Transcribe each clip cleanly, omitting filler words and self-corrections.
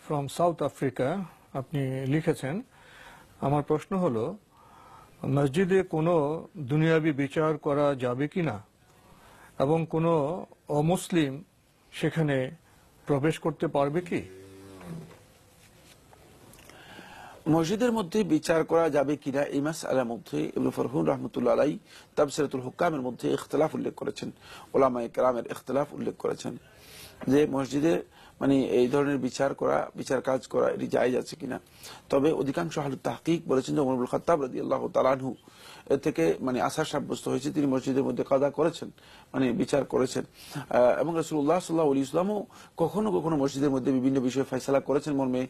From south Africa আপনি লিখেছেন, আমার প্রশ্ন হলো মসজিদে কোনো দুনিয়াবি বিচার করা যাবে কিনা এবং কোনো অমুসলিম সেখানে প্রবেশ করতে পারবে কি? মসজিদের মধ্যে বিচার করা যাবে কিনা এই মাসআলার মধ্যে ইবনে ফরহুন রাহমাতুল্লাহ আলাইহি তাফসীরুল হুকামের মধ্যে ইখতিলাফ উল্লেখ করেছেন, উলামায়ে কেরামের ইখতিলাফ উল্লেখ করেছেন যে মসজিদে মানে এই ধরনের বিচার কাজ করা এটি জায়েজ আছে কিনা। তবে অধিকাংশ আহলে তাহকিক বলেছেন যে ওমর ইবনে খাত্তাব রাদিয়াল্লাহু তাআলা আনহু এর থেকে মানে আসার সাব্যস্ত হয়েছে, তিনি মসজিদের মধ্যে কাদা করেছেন, মানে বিচার করেছেন। এবং রাসূলুল্লাহ সাল্লাল্লাহু আলাইহি ওয়াসাল্লামও কখনো কখনো মসজিদের মধ্যে বিভিন্ন বিষয়ে ফয়সালা করেছেন মর্মে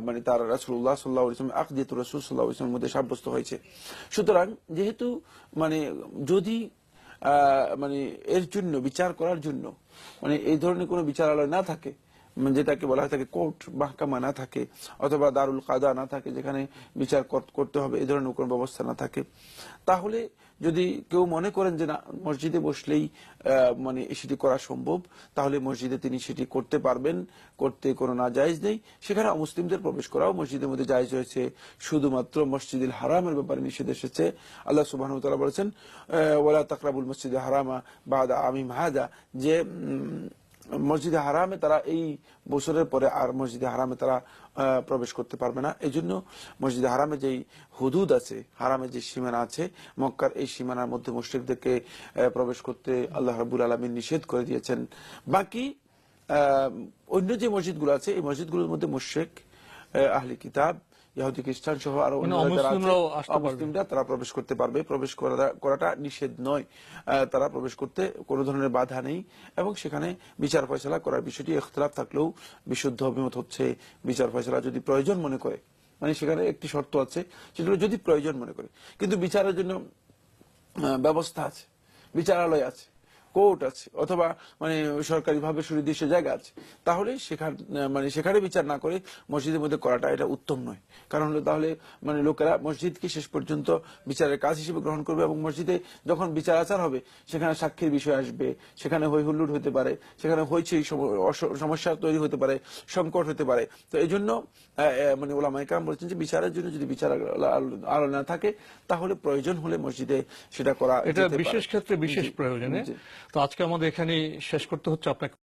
মানে তার রাসূলুল্লাহ সাল্লাল্লাহু আলাইহি ওয়াসাল্লাম আকদিয়াতুর রাসূল সাল্লাল্লাহু আলাইহি ওয়াসাল্লামের মধ্যে সাব্যস্ত হয়েছে। সুতরাং যেহেতু মানে যদি মানে এর জন্য বিচার করার জন্য মানে এই ধরনের কোনো বিচারালয় না থাকে, যেটাকে বলা হয় থাকে কোর্ট মাহকামা না থাকে, অথবা দারুল কাদা না থাকে যেখানে বিচার করতে হবে, এই ধরনের কোনো ব্যবস্থা না থাকে, তাহলে যদি কেউ মনে করেন যে না মসজিদে বসলেই মানে সেটি করা সম্ভব, তাহলে মসজিদে তিনি সেটি করতে পারবেন, করতে কোনো নাজায়েজ নেই। সেখানে অমুসলিমদের প্রবেশ করাও মসজিদের মধ্যে জায়েজ হয়েছে, শুধুমাত্র মসজিদুল হারামের ব্যাপারে নিষেধ এসেছে। আল্লাহ সুবহানাহু ওয়া তাআলা বলেছেন ওয়ালা তাকরাবুল মসজিদুল হারামা বাদা আমিম হাদা, যে মসজিদে হারামে তারা এই বছরের পরে আর মসজিদে হারামে তারা প্রবেশ করতে পারবে না। এই জন্য মসজিদে হারামে যেই হুদুদ আছে, হারামে যে সীমানা আছে মক্কার, এই সীমানার মধ্যে মুশরিকদেরকে প্রবেশ করতে আল্লাহ রাব্বুল আলামিন নিষেধ করে দিয়েছেন। বাকি অন্য যে মসজিদগুলো আছে এই মসজিদগুলোর মধ্যে মুশরিক, আহলে কিতাব, ইহুদি খ্রিস্টান সহ আরো অমুসলিমরা তারা প্রবেশ করতে পারবে। প্রবেশ করাটা নিষেধ নয়, তারা প্রবেশ করতে কোনো ধরনের বাধা নেই। এবং সেখানে বিচার ফয়সালা করার বিষয়টি ইখতিলাফ থাকলেও বিশুদ্ধ অভিমত হচ্ছে বিচার ফয়সালা যদি প্রয়োজন মনে করে, মানে সেখানে একটি শর্ত আছে, সেটা যদি প্রয়োজন মনে করে, কিন্তু বিচারের জন্য ব্যবস্থা আছে, বিচারালয় আছে, কোর্ট আছে, অথবা মানে সরকারি ভাবে সুনির্দিষ্ট জায়গা আছে, তাহলে সেখানে বিচার না করে মসজিদের মধ্যে করাটা এটা উত্তম নয়। কারণ হলো তাহলে মানে লোকেরা মসজিদকে শেষ পর্যন্ত বিচারের কাজ হিসেবে গ্রহণ করবে, এবং মসজিদে যখন বিচার আচার হবে সেখানে সাক্ষীর বিষয় আসবে, সেখানে হই হুল্লোড় হতে পারে, সেখানে হইচই সমস্যা তৈরি হতে পারে, সংকট হতে পারে। তো এই জন্য মানে ওলামায়ে কেরাম বলেছেন যে বিচারের জন্য যদি বিচার আলো না থাকে, তাহলে প্রয়োজন হলে মসজিদে সেটা করা, এটা বিশেষ ক্ষেত্রে বিশেষ প্রয়োজনে। তো আজকে আমাদের এখানে শেষ করতে হচ্ছে। আপনাকে